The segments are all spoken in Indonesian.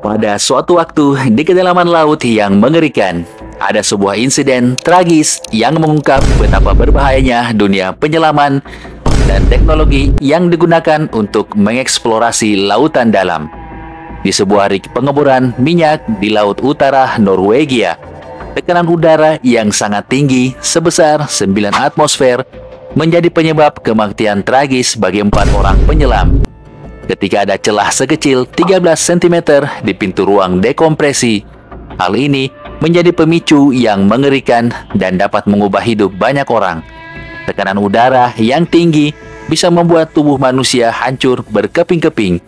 Pada suatu waktu di kedalaman laut yang mengerikan, ada sebuah insiden tragis yang mengungkap betapa berbahayanya dunia penyelaman dan teknologi yang digunakan untuk mengeksplorasi lautan dalam. Di sebuah rig pengeboran minyak di Laut Utara Norwegia, tekanan udara yang sangat tinggi sebesar 9 atmosfer menjadi penyebab kematian tragis bagi 4 orang penyelam. Ketika ada celah sekecil 13 cm di pintu ruang dekompresi, hal ini menjadi pemicu yang mengerikan dan dapat mengubah hidup banyak orang. Tekanan udara yang tinggi bisa membuat tubuh manusia hancur berkeping-keping.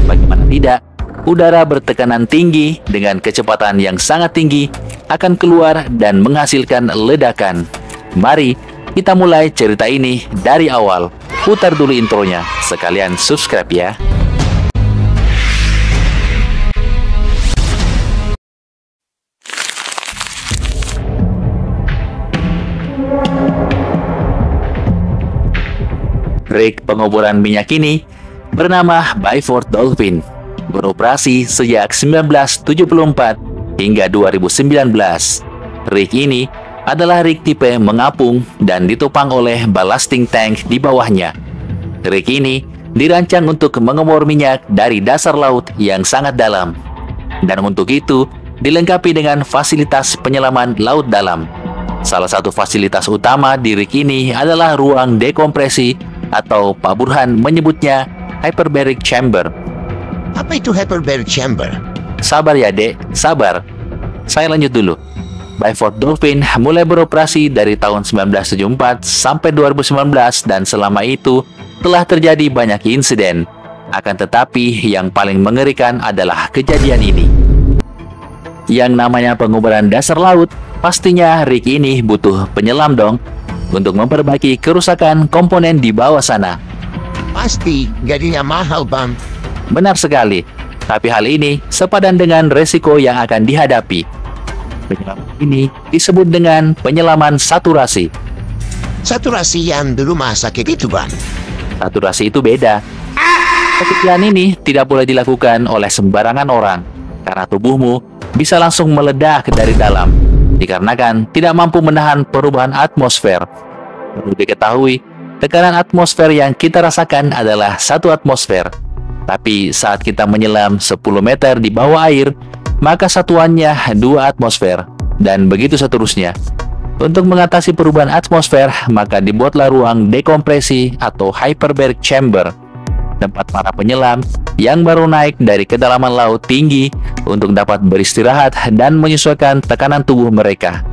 Bagaimana tidak, udara bertekanan tinggi dengan kecepatan yang sangat tinggi akan keluar dan menghasilkan ledakan. Mari kita mulai cerita ini dari awal. Putar dulu intronya, sekalian subscribe ya. Rig pengeboran minyak ini bernama Byford Dolphin, beroperasi sejak 1974 hingga 2019. Rig ini adalah rig tipe mengapung dan ditopang oleh ballasting tank di bawahnya. Rig ini dirancang untuk mengebor minyak dari dasar laut yang sangat dalam, dan untuk itu dilengkapi dengan fasilitas penyelaman laut dalam. Salah satu fasilitas utama di rig ini adalah ruang dekompresi atau Pak Burhan menyebutnya hyperbaric chamber. Apa itu hyperbaric chamber? Sabar ya dek, sabar. Saya lanjut dulu. Byford Dolphin mulai beroperasi dari tahun 1974 sampai 2019 dan selama itu telah terjadi banyak insiden. Akan tetapi yang paling mengerikan adalah kejadian ini. Yang namanya pengobaran dasar laut, pastinya rig ini butuh penyelam dong untuk memperbaiki kerusakan komponen di bawah sana. Pasti gajinya mahal, Bang. Benar sekali, tapi hal ini sepadan dengan resiko yang akan dihadapi. Penyelaman ini disebut dengan penyelaman saturasi. Saturasi yang di rumah sakit itu, Bang. Saturasi itu beda. Pekerjaan ini tidak boleh dilakukan oleh sembarangan orang, karena tubuhmu bisa langsung meledak dari dalam, dikarenakan tidak mampu menahan perubahan atmosfer. Perlu diketahui, tekanan atmosfer yang kita rasakan adalah 1 atmosfer. Tapi saat kita menyelam 10 meter di bawah air, maka satuannya 2 atmosfer, dan begitu seterusnya. Untuk mengatasi perubahan atmosfer, maka dibuatlah ruang dekompresi atau hyperbaric chamber, tempat para penyelam yang baru naik dari kedalaman laut tinggi untuk dapat beristirahat dan menyesuaikan tekanan tubuh mereka.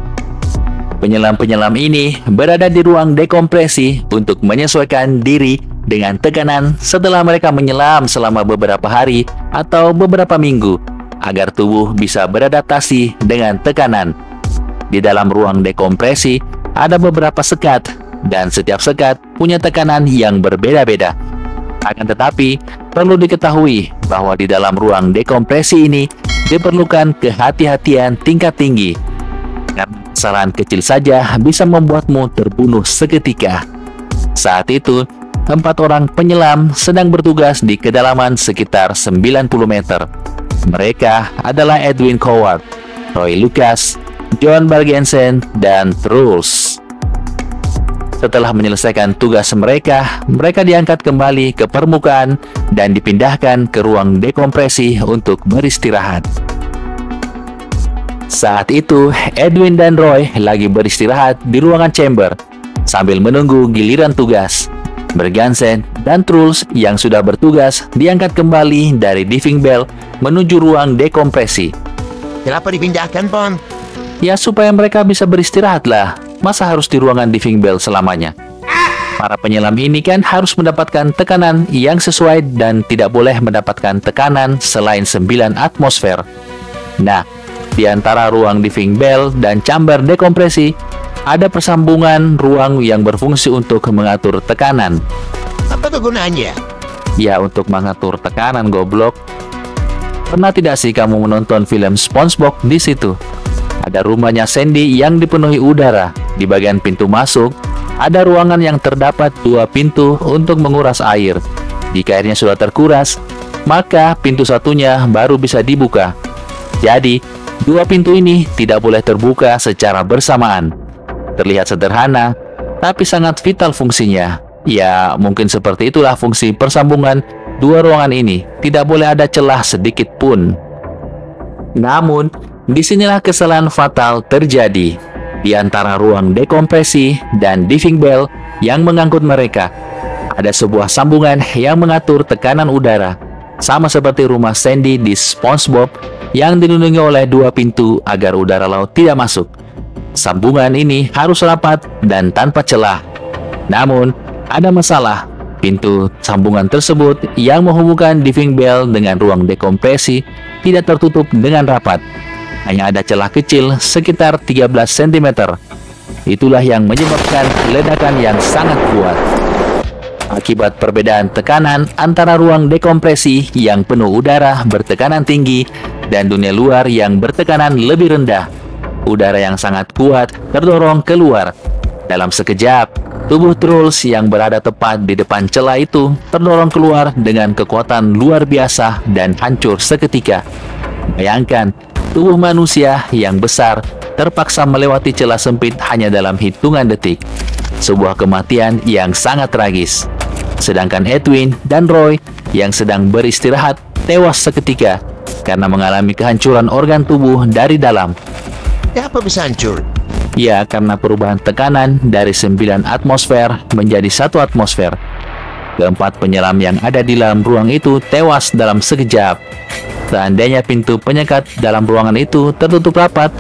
Penyelam-penyelam ini berada di ruang dekompresi untuk menyesuaikan diri dengan tekanan setelah mereka menyelam selama beberapa hari atau beberapa minggu, agar tubuh bisa beradaptasi dengan tekanan. Di dalam ruang dekompresi ada beberapa sekat, dan setiap sekat punya tekanan yang berbeda-beda. Akan tetapi, perlu diketahui bahwa di dalam ruang dekompresi ini diperlukan kehati-hatian tingkat tinggi, karena kesalahan kecil saja bisa membuatmu terbunuh seketika. Saat itu, 4 orang penyelam sedang bertugas di kedalaman sekitar 90 meter. Mereka adalah Edwin Coward, Roy Lucas, John Bergensen, dan Truls. Setelah menyelesaikan tugas mereka diangkat kembali ke permukaan dan dipindahkan ke ruang dekompresi untuk beristirahat. Saat itu, Edwin dan Roy lagi beristirahat di ruangan chamber sambil menunggu giliran tugas. Bergensen dan Truls yang sudah bertugas diangkat kembali dari diving bell menuju ruang dekompresi. Kenapa dipindahkan, Bang? Ya supaya mereka bisa beristirahat lah. Masa harus di ruangan diving bell selamanya? Para penyelam ini kan harus mendapatkan tekanan yang sesuai dan tidak boleh mendapatkan tekanan selain 9 atmosfer. Nah, di antara ruang diving bell dan chamber dekompresi ada persambungan ruang yang berfungsi untuk mengatur tekanan. Apa kegunaannya? Ya, untuk mengatur tekanan, goblok. Pernah tidak sih kamu menonton film SpongeBob di situ? Ada rumahnya Sandy yang dipenuhi udara. Di bagian pintu masuk, ada ruangan yang terdapat 2 pintu untuk menguras air. Jika airnya sudah terkuras, maka pintu satunya baru bisa dibuka. Jadi, dua pintu ini tidak boleh terbuka secara bersamaan. Terlihat sederhana, tapi sangat vital fungsinya. Ya, mungkin seperti itulah fungsi persambungan dua ruangan ini. Tidak boleh ada celah sedikit pun. Namun, disinilah kesalahan fatal terjadi. Di antara ruang dekompresi dan diving bell yang mengangkut mereka, ada sebuah sambungan yang mengatur tekanan udara, sama seperti rumah Sandy di SpongeBob yang dilindungi oleh dua pintu agar udara laut tidak masuk. Sambungan ini harus rapat dan tanpa celah. Namun, ada masalah. Pintu sambungan tersebut yang menghubungkan diving bell dengan ruang dekompresi tidak tertutup dengan rapat. Hanya ada celah kecil sekitar 13 cm. Itulah yang menyebabkan ledakan yang sangat kuat. Akibat perbedaan tekanan antara ruang dekompresi yang penuh udara bertekanan tinggi dan dunia luar yang bertekanan lebih rendah, udara yang sangat kuat terdorong keluar. Dalam sekejap, tubuh Trolls yang berada tepat di depan celah itu terdorong keluar dengan kekuatan luar biasa dan hancur seketika. Bayangkan, tubuh manusia yang besar terpaksa melewati celah sempit hanya dalam hitungan detik. Sebuah kematian yang sangat tragis. Sedangkan Edwin dan Roy yang sedang beristirahat tewas seketika karena mengalami kehancuran organ tubuh dari dalam. Ya, apa bisa hancur? Ya, karena perubahan tekanan dari 9 atmosfer menjadi 1 atmosfer. Keempat penyelam yang ada di dalam ruang itu tewas dalam sekejap. Seandainya pintu penyekat dalam ruangan itu tertutup rapat,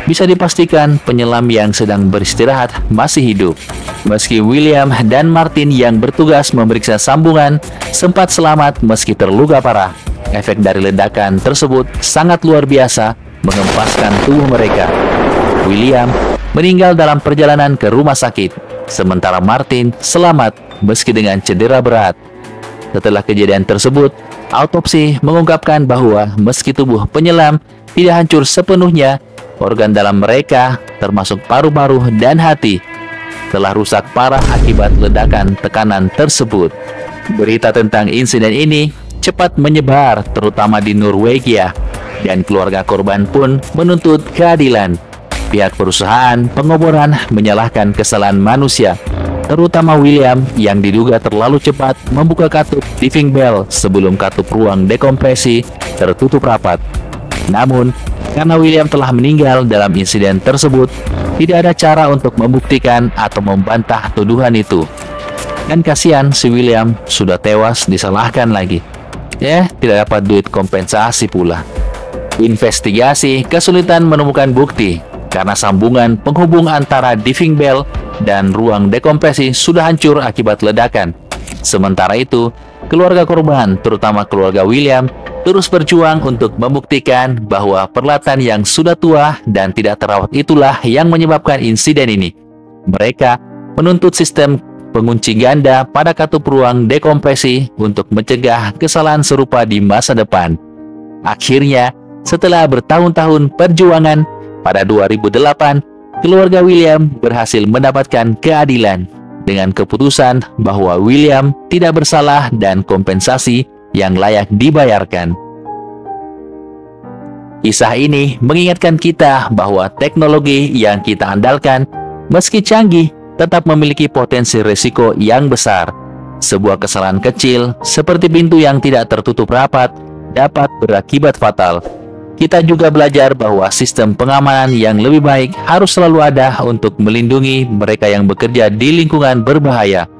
bisa dipastikan penyelam yang sedang beristirahat masih hidup. Meski William dan Martin yang bertugas memeriksa sambungan sempat selamat meski terluka parah, efek dari ledakan tersebut sangat luar biasa mengempaskan tubuh mereka. William meninggal dalam perjalanan ke rumah sakit, sementara Martin selamat meski dengan cedera berat. Setelah kejadian tersebut, autopsi mengungkapkan bahwa meski tubuh penyelam tidak hancur sepenuhnya, organ dalam mereka, termasuk paru-paru dan hati, telah rusak parah akibat ledakan tekanan tersebut. Berita tentang insiden ini cepat menyebar, terutama di Norwegia, dan keluarga korban pun menuntut keadilan. Pihak perusahaan pengoboran menyalahkan kesalahan manusia, terutama William yang diduga terlalu cepat membuka katup diving bell sebelum katup ruang dekompresi tertutup rapat. Namun, karena William telah meninggal dalam insiden tersebut, tidak ada cara untuk membuktikan atau membantah tuduhan itu. Dan kasihan si William sudah tewas disalahkan lagi. Ya, tidak dapat duit kompensasi pula. Investigasi kesulitan menemukan bukti karena sambungan penghubung antara diving bell dan ruang dekompresi sudah hancur akibat ledakan. Sementara itu, keluarga korban, terutama keluarga William, terus berjuang untuk membuktikan bahwa peralatan yang sudah tua dan tidak terawat itulah yang menyebabkan insiden ini. Mereka menuntut sistem pengunci ganda pada katup ruang dekompresi untuk mencegah kesalahan serupa di masa depan. Akhirnya, setelah bertahun-tahun perjuangan, pada 2008, keluarga William berhasil mendapatkan keadilan dengan keputusan bahwa William tidak bersalah dan kompensasi yang layak dibayarkan. Kisah ini mengingatkan kita bahwa teknologi yang kita andalkan, meski canggih, tetap memiliki potensi risiko yang besar. Sebuah kesalahan kecil, seperti pintu yang tidak tertutup rapat, dapat berakibat fatal. Kita juga belajar bahwa sistem pengamanan yang lebih baik harus selalu ada untuk melindungi mereka yang bekerja di lingkungan berbahaya.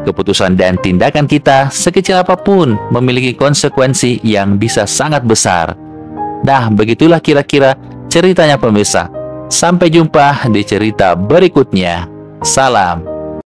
Keputusan dan tindakan kita, sekecil apapun, memiliki konsekuensi yang bisa sangat besar. Nah, begitulah kira-kira ceritanya pemirsa. Sampai jumpa di cerita berikutnya. Salam.